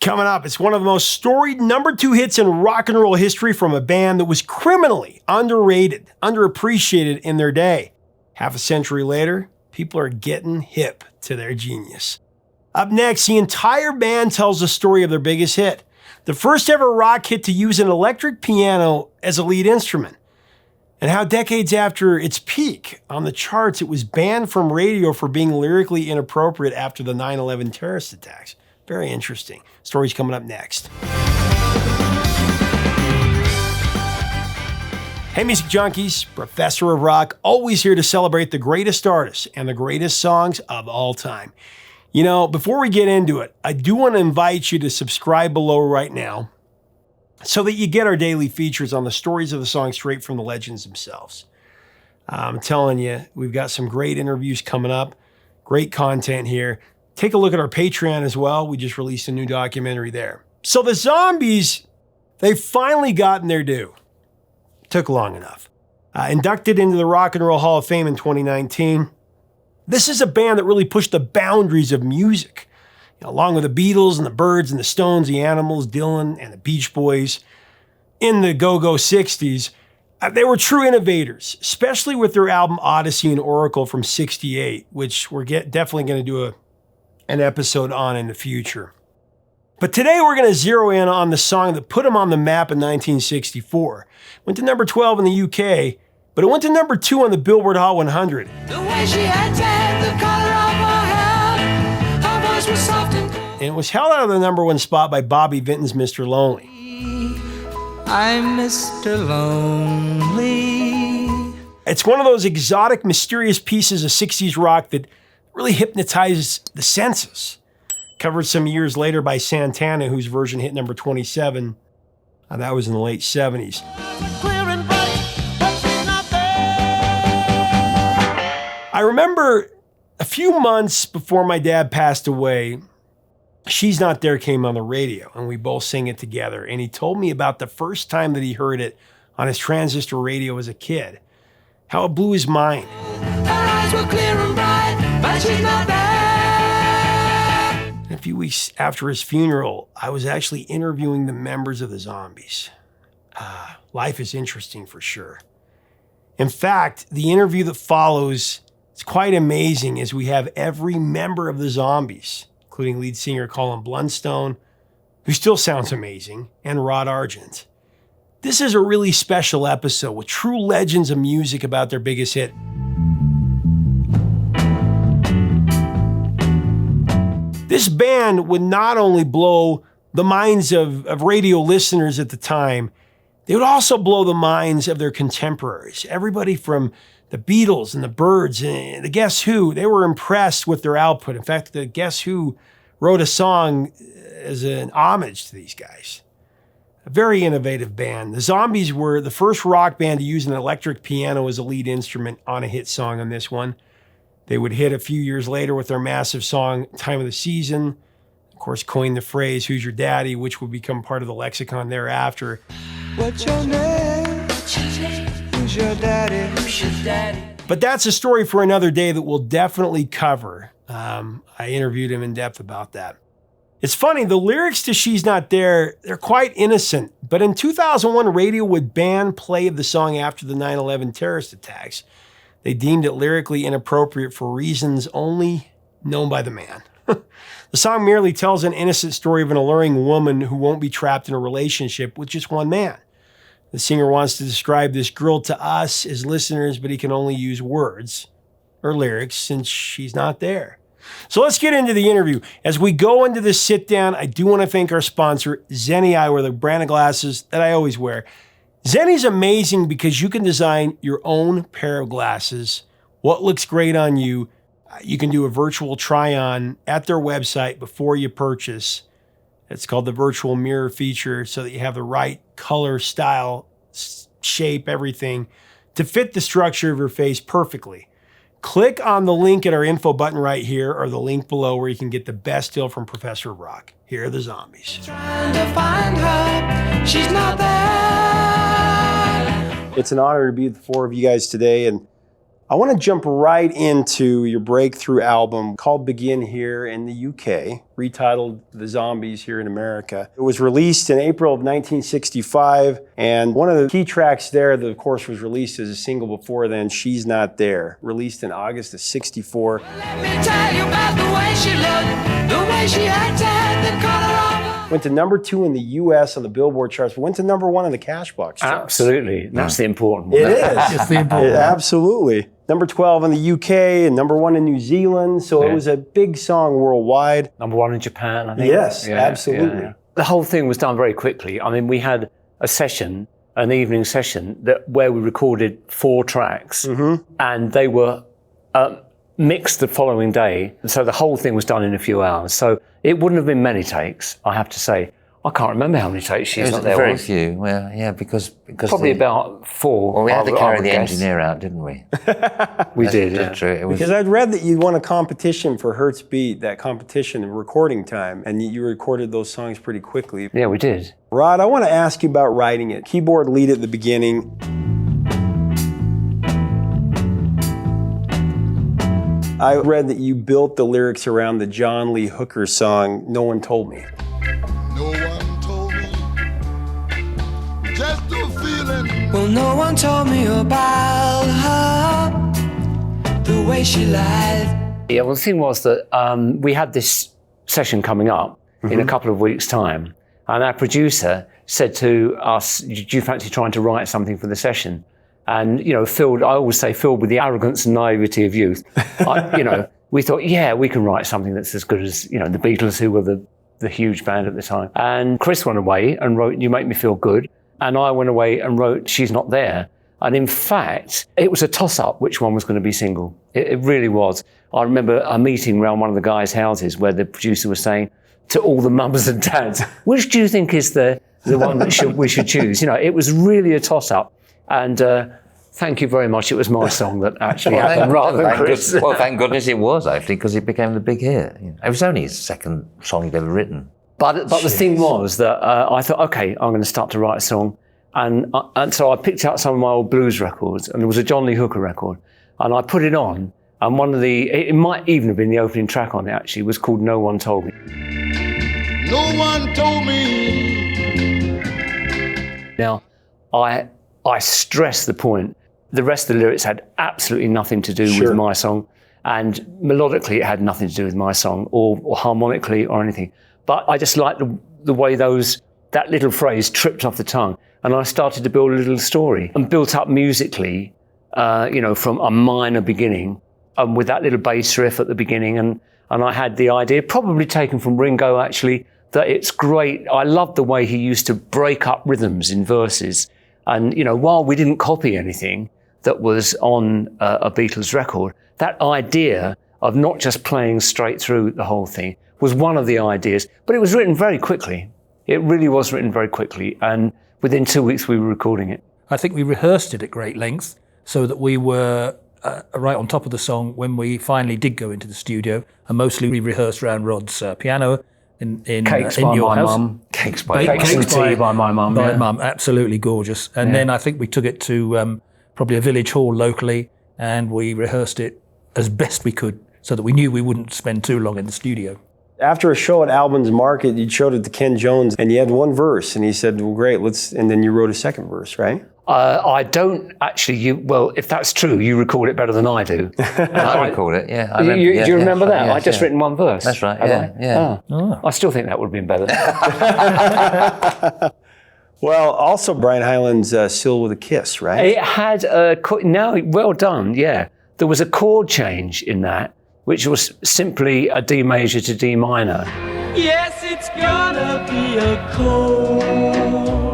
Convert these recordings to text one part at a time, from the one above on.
Coming up, it's one of the most storied #2 hits in rock and roll history from a band that was criminally underrated, underappreciated in their day. Half a century later, people are getting hip to their genius. Up next, the entire band tells the story of their biggest hit, the first ever rock hit to use an electric piano as a lead instrument, and how decades after its peak on the charts, it was banned from radio for being lyrically inappropriate after the 9/11 terrorist attacks. Very interesting. Stories coming up next. Hey, music junkies, Professor of Rock, always here to celebrate the greatest artists and the greatest songs of all time. You know, before we get into it, I do want to invite you to subscribe below right now so that you get our daily features on the stories of the song straight from the legends themselves. I'm telling you, we've got some great interviews coming up, great content here. Take a look at our Patreon as well. We just released a new documentary there. So the Zombies, they've finally gotten their due. Took long enough. Inducted into the Rock and Roll Hall of Fame in 2019. This is a band that really pushed the boundaries of music, along with the Beatles and the Byrds and the Stones, the Animals, Dylan and the Beach Boys. In the go-go 60s, they were true innovators, especially with their album Odyssey and Oracle from 68, which we're definitely going to do an episode on in the future. But today we're going to zero in on the song that put them on the map in 1964. Went to number 12 in the UK, but it went to number 2 on the Billboard Hot 100. The way she had tan, the color of her hair, her voice was soft and cool. And it was held out of the number 1 spot by Bobby Vinton's Mr. Lonely. I'm Mr. Lonely. It's one of those exotic, mysterious pieces of 60s rock that really hypnotizes the senses. Covered some years later by Santana, whose version hit number 27. That was in the late 70s. I remember a few months before my dad passed away, She's Not There came on the radio, and we both sang it together. And he told me about the first time that he heard it on his transistor radio as a kid, how it blew his mind. Her eyes were clear and bright, but she's not there. A few weeks after his funeral, I was actually interviewing the members of the Zombies. Life is interesting for sure. In fact, the interview that follows is quite amazing, as we have every member of the Zombies, including lead singer Colin Blunstone, who still sounds amazing, and Rod Argent. This is a really special episode with true legends of music about their biggest hit. This band would not only blow the minds of radio listeners at the time, they would also blow the minds of their contemporaries. Everybody from the Beatles and the Byrds and the Guess Who, they were impressed with their output. In fact, the Guess Who wrote a song as an homage to these guys. A very innovative band. The Zombies were the first rock band to use an electric piano as a lead instrument on a hit song on this one. They would hit a few years later with their massive song, Time of the Season. Of course, coined the phrase, "Who's your daddy?" which would become part of the lexicon thereafter. What's your name? Who's your daddy? Who's your daddy? But that's a story for another day that we'll definitely cover. I interviewed him in depth about that. It's funny, the lyrics to She's Not There, they're quite innocent. But in 2001, radio would ban play of the song after the 9/11 terrorist attacks. They deemed it lyrically inappropriate for reasons only known by the man. The song merely tells an innocent story of an alluring woman who won't be trapped in a relationship with just one man. The singer wants to describe this girl to us as listeners, but he can only use words or lyrics since she's not there. So let's get into the interview. As we go into this sit down, I do want to thank our sponsor, Zenni Eyewear, the brand of glasses that I always wear. Zenni's amazing because you can design your own pair of glasses. What looks great on you, you can do a virtual try-on at their website before you purchase. It's called the virtual mirror feature, so that you have the right color, style, shape, everything to fit the structure of your face perfectly. Click on the link at our info button right here, or the link below, where you can get the best deal from Professor of Rock. Here are the Zombies. Trying to find her, she's not there. It's an honor to be with the four of you guys today, and I want to jump right into your breakthrough album called Begin here in the UK, retitled The Zombies here in America. It was released in April of 1965, and one of the key tracks there that of course was released as a single before then, She's Not There, released in August of 64. Let me tell you about the way she looked, the way she acted, the color of her. Went to number 2 in the US on the Billboard charts, but went to number 1 in the Cashbox charts. Absolutely. That's the important one. It is. It's the important one. Absolutely. Number 12 in the UK and number 1 in New Zealand. So it was a big song worldwide. Number 1 in Japan, I think. Yes, absolutely. The whole thing was done very quickly. I mean, we had a session, an evening session, where we recorded 4 tracks, and they were mixed the following day. And so the whole thing was done in a few hours. So it wouldn't have been many takes, I have to say. I can't remember how many takes She's Not There very was. few. Well, yeah, because probably about 4. Well, we had to carry the guess. engineer out, didn't we? We did. That's true. It was, Because I'd read that you won a competition for Hertz Beat, that competition in recording time, and you recorded those songs pretty quickly. Yeah, we did. Rod, I want to ask you about writing it. Keyboard lead at the beginning. I read that you built the lyrics around the John Lee Hooker song, No One Told Me. No one told me, just a feeling. Well, no one told me about her, the way she lied. Yeah, well, the thing was that we had this session coming up in a couple of weeks' time, and our producer said to us, do you fancy trying to write something for the session? And, filled, I always say, filled with the arrogance and naivety of youth. We thought, yeah, we can write something that's as good as, the Beatles, who were the huge band at the time. And Chris went away and wrote You Make Me Feel Good. And I went away and wrote She's Not There. And in fact, it was a toss-up which one was going to be single. It really was. I remember a meeting around one of the guys' houses where the producer was saying to all the mums and dads, which do you think is the one that we should choose? It was really a toss-up. And thank you very much. It was my song that actually happened rather than Chris. Well, thank goodness it was, actually, because it became the big hit. It was only his second song he'd ever written. But the thing was that I thought, okay, I'm going to start to write a song. And so I picked out some of my old blues records, and there was a John Lee Hooker record. And I put it on, and it might even have been the opening track on it, actually, was called No One Told Me. No one told me. Now, I stress the point. The rest of the lyrics had absolutely nothing to do with my song, and melodically it had nothing to do with my song, or harmonically or anything. But I just liked the way that little phrase tripped off the tongue, and I started to build a little story and built up musically, from a minor beginning, with that little bass riff at the beginning, and I had the idea, probably taken from Ringo actually, that it's great. I loved the way he used to break up rhythms in verses. And, while we didn't copy anything that was on a Beatles record, that idea of not just playing straight through the whole thing was one of the ideas. But it was written very quickly. It really was written very quickly. And within 2 weeks, we were recording it. I think we rehearsed it at great length so that we were right on top of the song when we finally did go into the studio. And mostly we rehearsed around Rod's piano in Cakes in by your my house. mum. Cakes by Cakes and tea by my mum. My Yeah. mum, absolutely gorgeous. And then I think we took it to probably a village hall locally, and we rehearsed it as best we could so that we knew we wouldn't spend too long in the studio. After a show at Albans Market, you showed it to Ken Jones, and you had one verse, and he said, well, great, and then you wrote a second verse, right? I don't actually, if that's true, you record it better than I do. I record it, yeah. Do you remember that? Yes, I just written one verse. That's right, have yeah. I? Oh. I still think that would have been better. Well, also Brian Hyland's Still with a Kiss, right? It had well done, yeah. There was a chord change in that, which was simply a D major to D minor. Yes, it's gonna be a cold,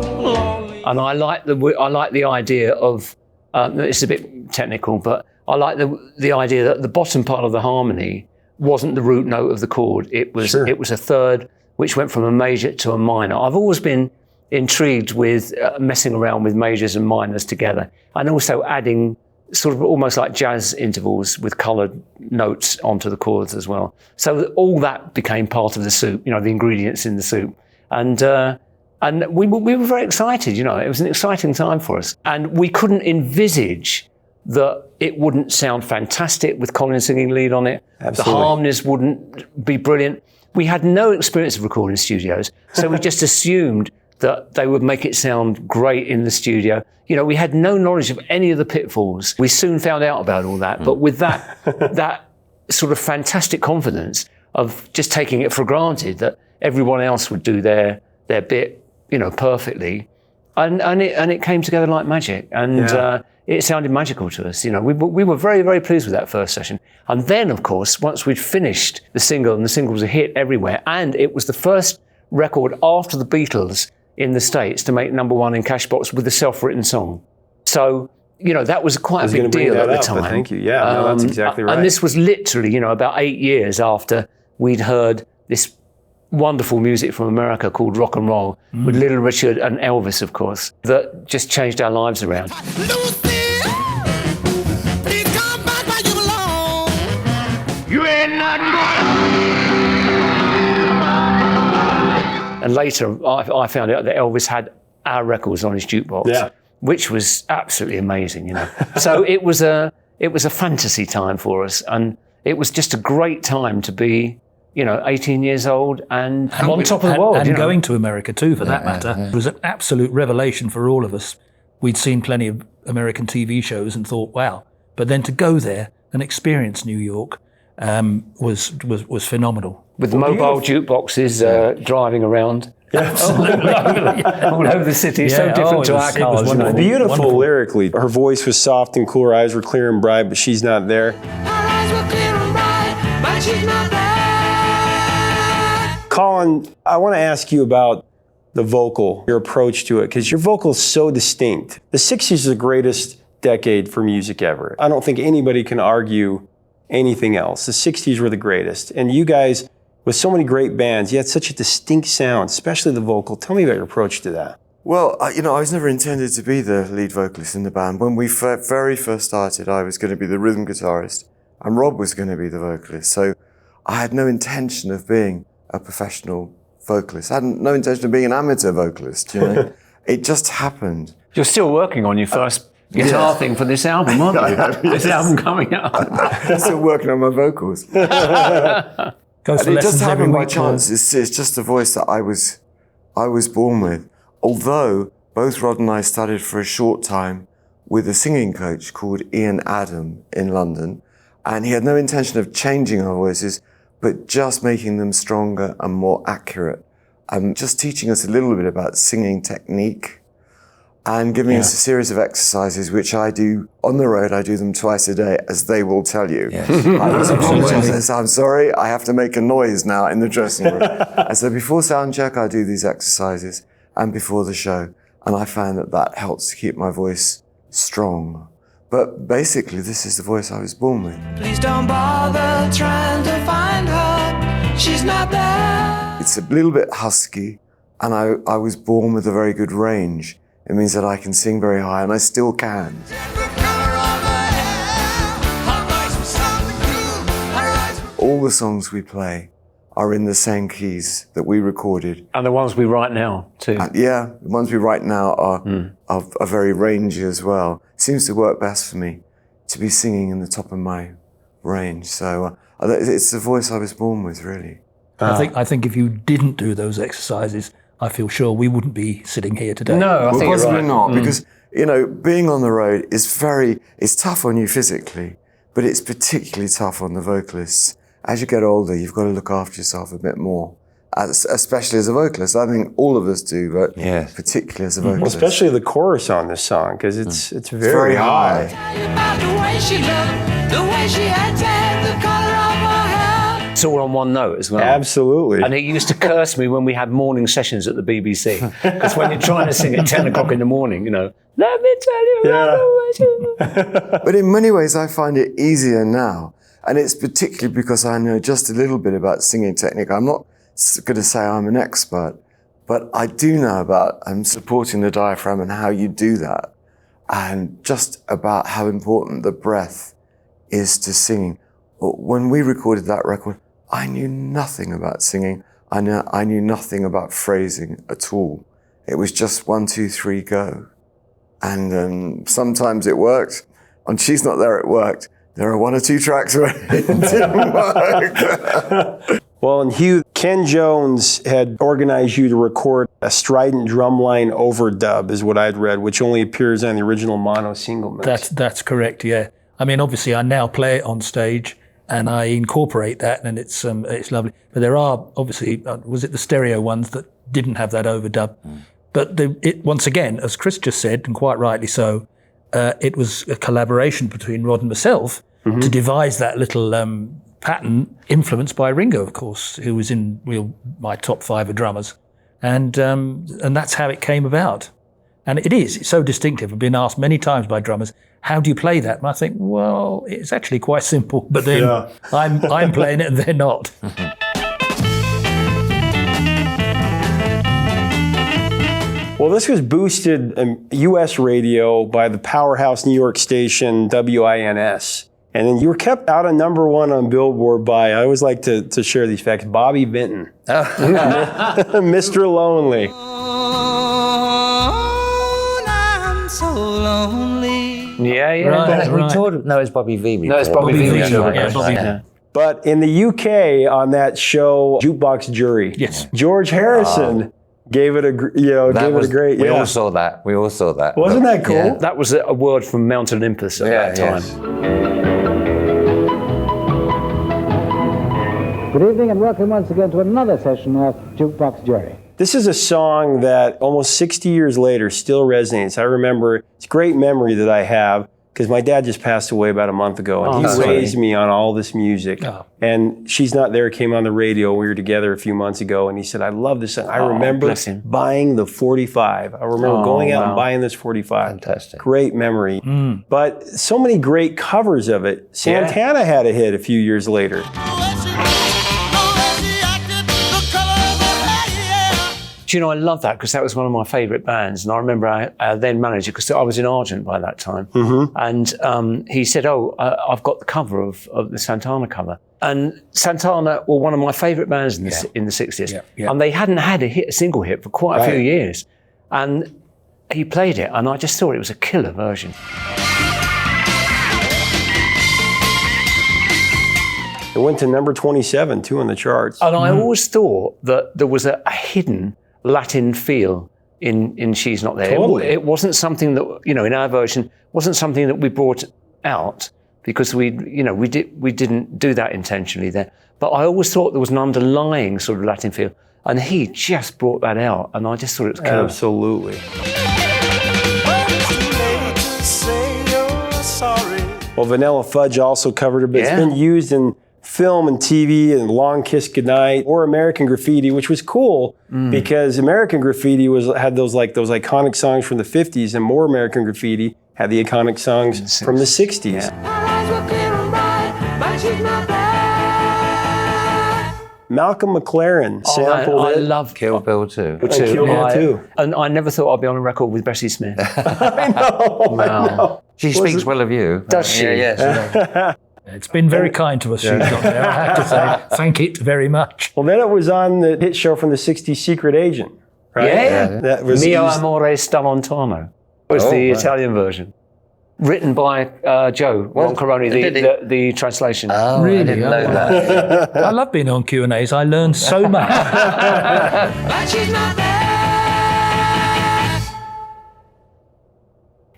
lonely. And I like the idea of, it's a bit technical, but I like the idea that the bottom part of the harmony wasn't the root note of the chord. It was a third, which went from a major to a minor. I've always been intrigued with messing around with majors and minors together, and also adding sort of almost like jazz intervals with coloured notes onto the chords as well. So all that became part of the soup, the ingredients in the soup. And we were very excited, it was an exciting time for us. And we couldn't envisage that it wouldn't sound fantastic with Colin singing lead on it. Absolutely. The harmonies wouldn't be brilliant. We had no experience of recording studios, so we just assumed that they would make it sound great in the studio. You know, we had no knowledge of any of the pitfalls. We soon found out about all that, but with that sort of fantastic confidence of just taking it for granted that everyone else would do their bit, you know, perfectly, and it came together like magic, and it sounded magical to us. You know, we were very, very pleased with that first session. And then, of course, once we'd finished the single, and the single was a hit everywhere, and it was the first record after the Beatles in the States to make #1 in Cashbox with a self-written song. So, you know, that was quite a big deal at the time. Thank you. Yeah, no, that's exactly right. And this was literally, you know, about 8 years after we'd heard this wonderful music from America called rock and roll with Little Richard and Elvis, of course, that just changed our lives around. Lucy, please come back where you belong. You ain't nothing And later, I found out that Elvis had our records on his jukebox, which was absolutely amazing, you know. So it was a fantasy time for us, and it was just a great time to be, you know, 18 years old and on top of the world. And you know. going to America too, for that matter. It was an absolute revelation for all of us. We'd seen plenty of American TV shows and thought, wow. But then to go there and experience New York was phenomenal. With mobile jukeboxes driving around. Absolutely. all over the city, so different to our cars. You know. Beautiful lyrically. Her voice was soft and cool, her eyes were clear and bright, but she's not there. Her eyes were clear and bright, but she's not there. Colin, I want to ask you about the vocal, your approach to it, because your vocal is so distinct. The 60s is the greatest decade for music ever. I don't think anybody can argue anything else. The 60s were the greatest. And you guys, with so many great bands, you had such a distinct sound, especially the vocal. Tell me about your approach to that. Well, you know, I was never intended to be the lead vocalist in the band. When we very first started, I was going to be the rhythm guitarist, and Rob was going to be the vocalist. So I had no intention of being a professional vocalist. I had no intention of being an amateur vocalist, you know. It just happened. You're still working on your first guitar thing for this album, aren't you? This album coming out. I'm still working on my vocals. Goes for It just lessons every happened by week. chance. It's just a voice that I was born with. Although both Rod and I studied for a short time with a singing coach called Ian Adam in London, and he had no intention of changing our voices, but just making them stronger and more accurate, and just teaching us a little bit about singing technique, and giving us a series of exercises, which I do on the road. I do them twice a day, as they will tell you. Yes. I always apologize. I say, I'm sorry, I have to make a noise now in the dressing room. And so before sound check, I do these exercises, and before the show. And I found that helps to keep my voice strong. But basically, this is the voice I was born with. Please don't bother trying to find her. She's not there. It's a little bit husky, and I was born with a very good range. It means that I can sing very high, and I still can. All the songs we play are in the same keys that we recorded. And the ones we write now, too. The ones we write now are very rangy as well. It seems to work best for me to be singing in the top of my range. So it's the voice I was born with, really. I think if you didn't do those exercises, I feel sure we wouldn't be sitting here today. No, I think you're possibly right. not, because, you know, being on the road is it's tough on you physically, but it's particularly tough on the vocalists. As you get older, you've got to look after yourself a bit more, especially as a vocalist. I think all of us do, but particularly as a vocalist. Well, especially the chorus on this song, because it's very, very high. Tell you about the way she looked, the way she had tan, the color of her hair. It's all on one note as well. Absolutely. And it used to curse me when we had morning sessions at the BBC. Because when you're trying to sing at 10 o'clock in the morning, you know, let me tell you about the way she... But in many ways, I find it easier now. And it's particularly because I know just a little bit about singing technique. I'm not going to say I'm an expert, but I do know about supporting the diaphragm and how you do that. And just about how important the breath is to singing. When we recorded that record, I knew nothing about singing. I knew nothing about phrasing at all. It was just 1, 2, 3, go. And sometimes it worked. On She's Not There It Worked. There are 1 or 2 tracks where it didn't work. Well, and Hugh, Ken Jones had organized you to record a strident drumline overdub, is what I'd read, which only appears on the original mono single mix. That's correct, yeah. I mean, obviously, I now play it on stage, and I incorporate that, and it's lovely. But there are, obviously, was it the stereo ones that didn't have that overdub? But once again, as Chris just said, and quite rightly so, it was a collaboration between Rod and myself to devise that little pattern, influenced by Ringo, of course, who was in my top 5 of drummers, and that's how it came about. And it's so distinctive. I've been asked many times by drummers, how do you play that? And I think, well, it's actually quite simple. But then I'm playing it and they're not. Well, this was boosted in U.S. radio by the powerhouse New York station WINS. And then you were kept out of #1 on Billboard by, I always like to share these facts, Bobby Vinton. Mr. Lonely. I'm so lonely. Yeah. Right. We toured. No, it's Bobby V. No, it's Bobby V. Yeah, Bobby V. Yeah. But in the UK, on that show, Jukebox Jury, Yes. George Harrison gave it a great. We all saw that. Wasn't that cool? Yeah. That was a word from Mount Olympus at that time. Yes. Good evening and welcome once again to another session of Jukebox Jury. This is a song that almost 60 years later still resonates. I remember, it's a great memory that I have because my dad just passed away about a month ago and he raised me on all this music. Oh. And She's Not There came on the radio. We were together a few months ago and he said, I love this song. I remember buying the 45. I remember going out and buying this 45. Fantastic. Great memory. But so many great covers of it. Santana had a hit a few years later. Do you know, I love that because that was one of my favourite bands. And I remember our then manager, because I was in Argent by that time, and he said, I've got the cover of the Santana cover. And Santana were one of my favourite bands in the 60s. Yeah. And they hadn't had a single hit for quite a few years. And he played it, and I just thought it was a killer version. It went to number 27, too, on the charts. And I always thought that there was a hidden Latin feel in She's Not There. Totally. It wasn't something that, in our version, wasn't something that we brought out because we didn't do that intentionally there. But I always thought there was an underlying sort of Latin feel. And he just brought that out, and I just thought it was killer. Absolutely. Well, Vanilla Fudge also covered it, but it's been used in film and TV and Long Kiss Goodnight or American Graffiti, which was cool because American Graffiti had those iconic songs from the 50s, and More American Graffiti had the iconic songs from the 60s. Her eyes were clear and bright, but she's not there. Malcolm McLaren sampled it. I love Kill Bill too. Kill Bill too. And I never thought I'd be on a record with Bessie Smith. I know. She speaks well of you. Does she? Yes. It's been very kind to us, She's Not There. I have to say, thank it very much. Well, then it was on the hit show from the 60s, Secret Agent, right? Yeah. That was Mio used- Amore Sta Lontano. It was the Italian version. Written by Joe Roncaroni, the translation. Oh, Really? I didn't know that. I love being on Q&As. I learned so much. But she's not there.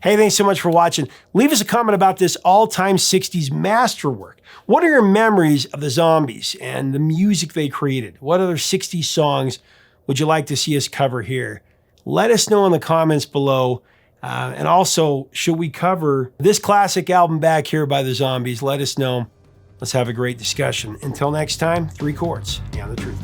Hey, thanks so much for watching. Leave us a comment about this all-time 60s masterwork. What are your memories of the Zombies and the music they created? What other 60s songs would you like to see us cover here? Let us know in the comments below. And also, should we cover this classic album back here by the Zombies? Let us know. Let's have a great discussion. Until next time, 3 chords and the truth.